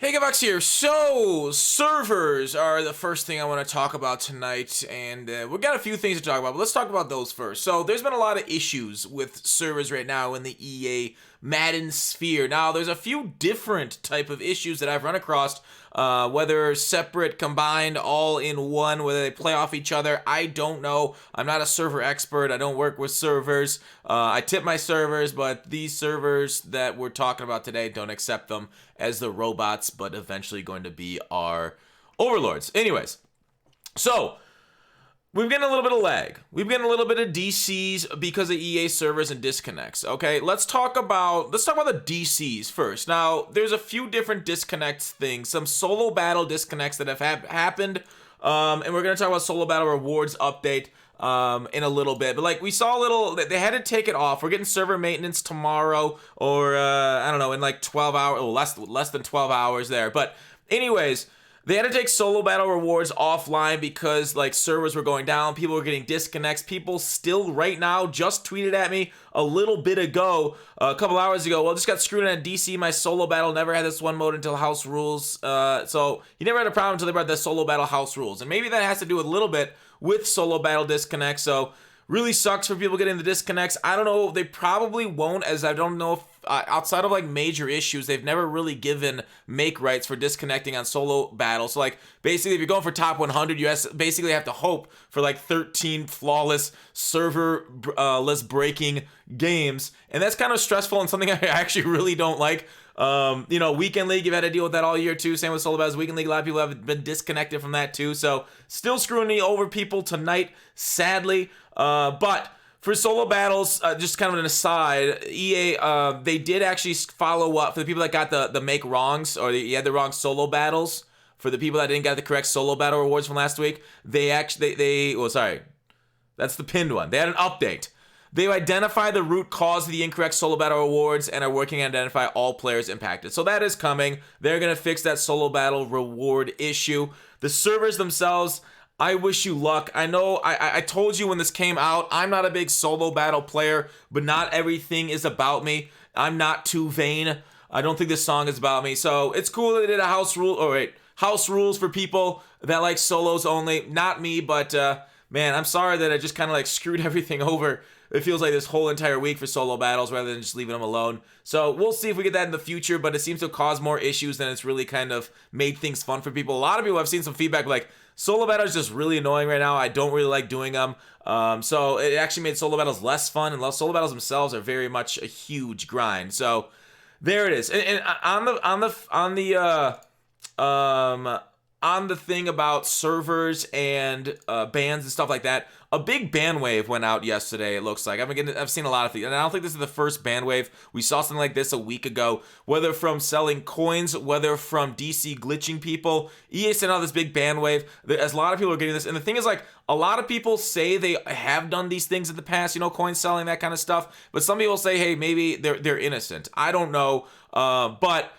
Hey, Gavox here. So, servers are the first thing I want to talk about tonight, and we've got a few things to talk about, but let's talk about those first. So, there's been a lot of issues with servers right now in the EA Madden sphere. Now, there's a few different type of issues that I've run across, whether separate, combined, all in one, whether they play off each other, I don't know. I'm not a server expert. I don't work with servers. I tip my servers, but these servers that we're talking about today don't accept them as the robots, but eventually going to be our overlords. Anyways, so we've getting a little bit of lag. We've getting a little bit of DCs because of EA servers and disconnects. Okay, let's talk about the DCs first. Now, there's a few different disconnects things, some solo battle disconnects that have happened, and we're gonna talk about solo battle rewards update in a little bit. But like we saw a little, they had to take it off. We're getting server maintenance tomorrow, or I don't know, in like 12 hours, or less than 12 hours there. But anyways, they had to take solo battle rewards offline because like servers were going down, people were getting disconnects. People still right now just tweeted at me a little bit ago, a couple hours ago, well, just got screwed in DC. My solo battle never had this one mode until house rules. So you never had a problem until they brought the solo battle house rules. And maybe that has to do a little bit with solo battle disconnects. So really sucks for people getting the disconnects. I don't know, they probably won't, as I don't know if outside of like major issues, they've never really given make rights for disconnecting on solo battle. So like basically if you're going for top 100, you basically have to hope for like 13 flawless serverless breaking games, and that's kind of stressful and something I actually really don't like. Weekend League, you've had to deal with that all year too. Same with solo battles. Weekend League, a lot of people have been disconnected from that too. So still screwing me over people tonight, sadly. But for solo battles, just kind of an aside, EA, they did actually follow up for the people that got the make wrongs, or you had the wrong solo battles. For the people that didn't get the correct solo battle rewards from last week, that's the pinned one. They had an update. They identify the root cause of the incorrect solo battle rewards and are working to identify all players impacted. So that is coming. They're going to fix that solo battle reward issue. The servers themselves, I wish you luck. I know I told you when this came out, I'm not a big solo battle player, but not everything is about me. I'm not too vain. I don't think this song is about me. So it's cool that they did a house rules for people that like solos only. Not me, but man, I'm sorry that I just kind of like screwed everything over. It feels like this whole entire week for solo battles rather than just leaving them alone. So we'll see if we get that in the future, but it seems to cause more issues than it's really kind of made things fun for people. A lot of people have seen some feedback like, solo battles is just really annoying right now. I don't really like doing them. So it actually made solo battles less fun, and solo battles themselves are very much a huge grind. So there it is. And on the thing about servers and bans and stuff like that, a big ban wave went out yesterday, it looks like. I've seen a lot of things, and I don't think this is the first ban wave. We saw something like this a week ago, whether from selling coins, whether from DC glitching people. EA sent out this big ban wave. As a lot of people are getting this, and the thing is, like, a lot of people say they have done these things in the past, coin selling, that kind of stuff, but some people say, hey, maybe they're innocent. I don't know, but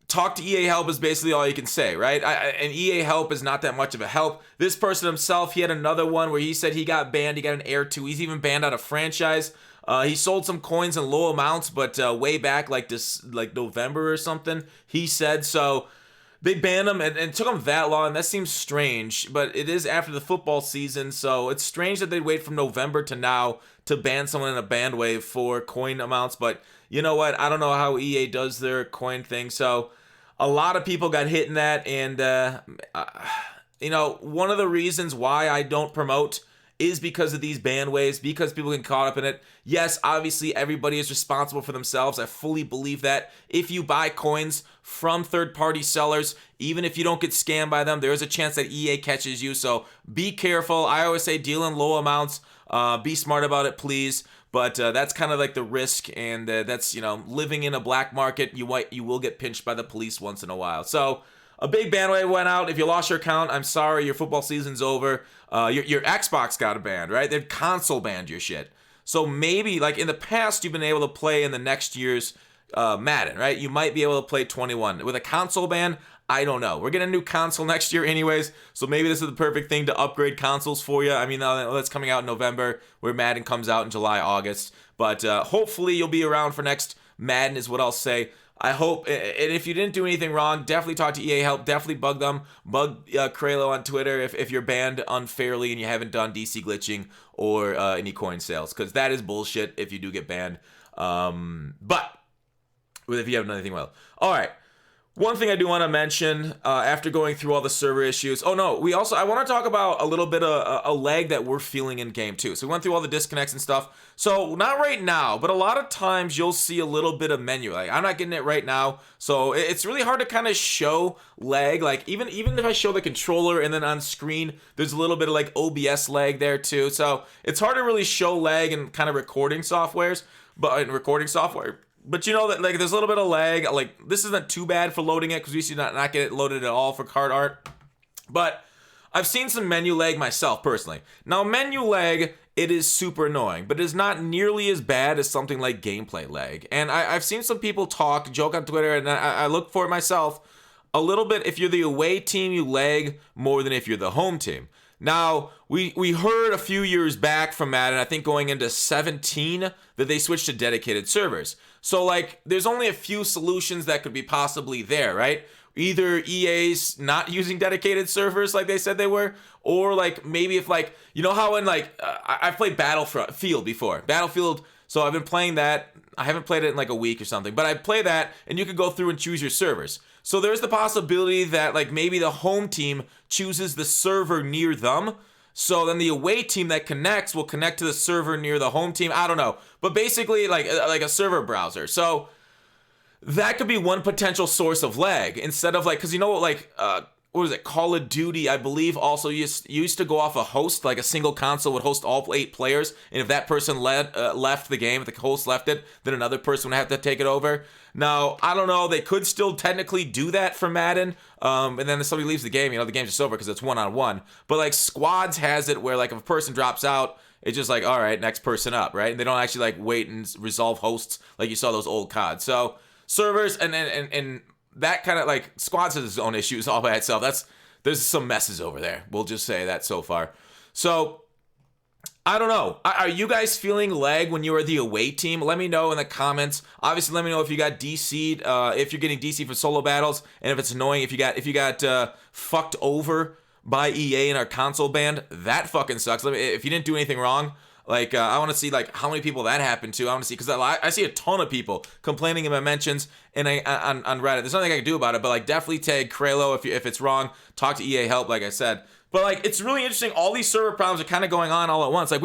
talk to EA help is basically all you can say, right? And EA help is not that much of a help. This person himself, he had another one where he said he got banned. He got an heir too. He's even banned out of franchise. He sold some coins in low amounts, but way back like November or something, he said. So they banned him, and it took him that long. That seems strange, but it is after the football season, so it's strange that they'd wait from November to now to ban someone in a ban wave for coin amounts. But you know what? I don't know how EA does their coin thing. So a lot of people got hit in that, and one of the reasons why I don't promote is because of these ban waves, because people get caught up in it. Yes, obviously everybody is responsible for themselves. I fully believe that. If you buy coins from third-party sellers, even if you don't get scammed by them, there is a chance that EA catches you. So be careful. I always say deal in low amounts. Be smart about it, please. But that's kind of like the risk, and that's, living in a black market, you will get pinched by the police once in a while. So a big ban wave went out. If you lost your account, I'm sorry, your football season's over. Your Xbox got a ban, right? They've console banned your shit. So maybe, like in the past, you've been able to play in the next year's Madden, right? You might be able to play 21. With a console ban, I don't know. We're getting a new console next year anyways, so maybe this is the perfect thing to upgrade consoles for you. I mean, that's coming out in November, where Madden comes out in July, August. But hopefully you'll be around for next Madden is what I'll say. I hope, and if you didn't do anything wrong, definitely talk to EA Help. Definitely bug them. Bug Kralo on Twitter if you're banned unfairly and you haven't done DC glitching or any coin sales, because that is bullshit if you do get banned. But if you haven't done anything well. All right. One thing I do want to mention after going through all the server issues. Oh no, I want to talk about a little bit of a lag that we're feeling in game too. So we went through all the disconnects and stuff. So not right now, but a lot of times you'll see a little bit of menu lag. I'm not getting it right now, so it's really hard to kind of show lag. Like even if I show the controller and then on screen, there's a little bit of like OBS lag there too. So it's hard to really show lag in kind of recording softwares, but in recording software. But you know that like there's a little bit of lag. Like this isn't too bad for loading it because we used to not get it loaded at all for card art. But I've seen some menu lag myself personally. Now menu lag, it is super annoying, but it is not nearly as bad as something like gameplay lag. And I've seen some people joke on Twitter, and I look for it myself. A little bit, if you're the away team, you lag more than if you're the home team. Now, we heard a few years back from Madden, I think going into 17, that they switched to dedicated servers. So, like, there's only a few solutions that could be possibly there, right? Either EA's not using dedicated servers like they said they were, or, like, maybe if, like, you know how in, like, I've played Battlefield before. Battlefield, so I've been playing that. I haven't played it in, like, a week or something, but I play that, and you can go through and choose your servers. So there's the possibility that, like, maybe the home team chooses the server near them. So then the away team that connects will connect to the server near the home team. I don't know. But basically, like a server browser. So that could be one potential source of lag. Instead of, like, because you know, like, what was it? Call of Duty, I believe, also used to go off a host. Like a single console would host all 8 players. And if that person left the game, if the host left it, then another person would have to take it over. Now, I don't know. They could still technically do that for Madden. And then if somebody leaves the game, you know, the game's just over because it's 1-on-1. But, like, Squads has it where, like, if a person drops out, it's just like, all right, next person up, right? And they don't actually, like, wait and resolve hosts like you saw those old CODs. So, servers and that kind of, like, Squads has its own issues all by itself. There's some messes over there. We'll just say that so far. So, I don't know. Are you guys feeling lag when you are the away team? Let me know in the comments. Obviously, let me know if you got DC'd, if you're getting DC for solo battles, and if it's annoying if you got fucked over by EA in our console ban. That fucking sucks. If you didn't do anything wrong, like I want to see like how many people that happened to. I want to see because I see a ton of people complaining in my mentions and on Reddit. There's nothing I can do about it, but like definitely tag Kralo if it's wrong. Talk to EA Help, like I said. But like it's really interesting. All these server problems are kind of going on all at once. Like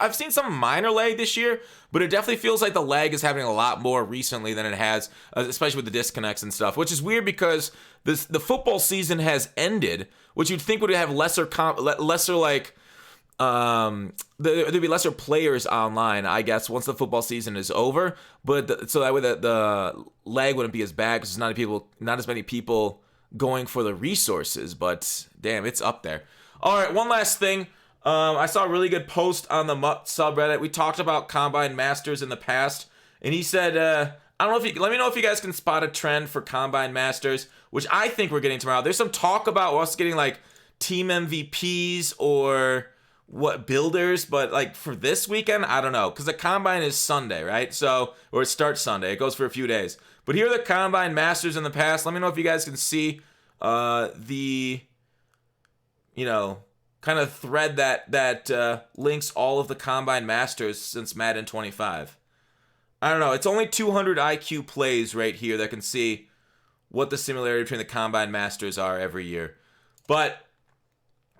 I've seen some minor lag this year, but it definitely feels like the lag is happening a lot more recently than it has, especially with the disconnects and stuff. Which is weird because the football season has ended, which you'd think would have lesser like there'd be lesser players online, I guess, once the football season is over. But so that way the lag wouldn't be as bad because there's not as many people going for the resources, but damn, it's up there. All right, one last thing. I saw a really good post on the MUT subreddit. We talked about Combine Masters in the past, and he said, I don't know if let me know if you guys can spot a trend for Combine Masters, which I think we're getting tomorrow. There's some talk about us getting like team MVPs or what builders, but like for this weekend, I don't know, because the Combine is Sunday, right? So, or it starts Sunday. It goes for a few days. But here are the Combine Masters in the past. Let me know if you guys can see the, you know, kind of thread that links all of the Combine Masters since Madden 25. I don't know. It's only 200 IQ plays right here that can see what the similarity between the Combine Masters are every year. But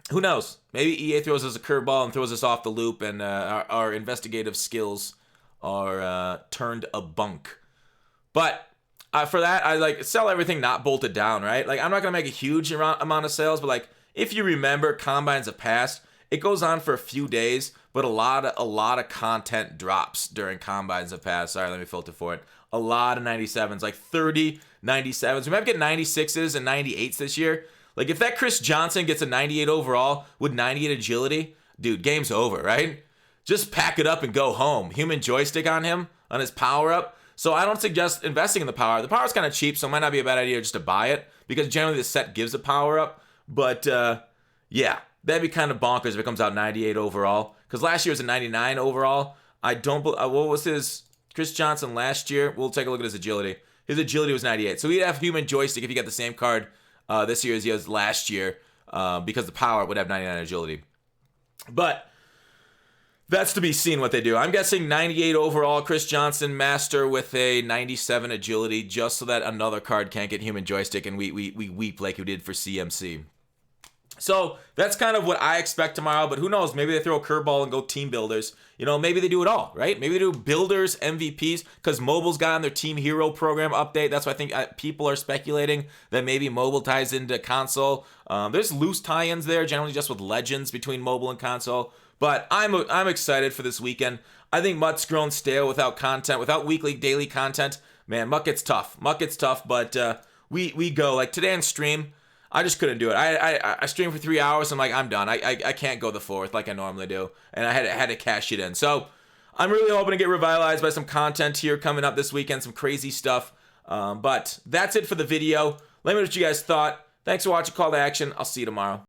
who knows? Maybe EA throws us a curveball and throws us off the loop, and our investigative skills are turned a bunk. But for that, I like sell everything not bolted down, right? Like I'm not gonna make a huge amount of sales, but like if you remember, Combines have passed. It goes on for a few days, but a lot of content drops during Combines have passed. Sorry, let me filter for it. A lot of 97s, like 30 97s. We might get 96s and 98s this year. Like if that Chris Johnson gets a 98 overall with 98 agility, dude, game's over, right? Just pack it up and go home. Human joystick on him, on his power up. So I don't suggest investing in the power. The power's kind of cheap, so it might not be a bad idea just to buy it because generally the set gives a power up. But yeah, that'd be kind of bonkers if it comes out 98 overall. Because last year was a 99 overall. I don't. What was his Chris Johnson last year? We'll take a look at his agility. his agility was 98. So he'd have human joystick if he got the same card this year as he was last year, because the power would have 99 agility. But that's to be seen what they do. I'm guessing 98 overall, Chris Johnson, master with a 97 agility, just so that another card can't get human joystick and we weep like we did for CMC. So that's kind of what I expect tomorrow, but who knows? Maybe they throw a curveball and go team builders. You know, maybe they do it all, right? Maybe they do builders, MVPs, because Mobile's got on their Team Hero program update. That's why I think people are speculating that maybe Mobile ties into console. There's loose tie-ins there, generally just with Legends between Mobile and console. But I'm excited for this weekend. I think Mutt's grown stale without content, without weekly, daily content. Man, Mutt gets tough. Mutt gets tough, but we go. Like today on stream, I just couldn't do it. I streamed for 3 hours. I'm like, I'm done. I can't go the fourth like I normally do, and I had to cash it in. So I'm really hoping to get revitalized by some content here coming up this weekend, some crazy stuff. But that's it for the video. Let me know what you guys thought. Thanks for watching Call to Action. I'll see you tomorrow.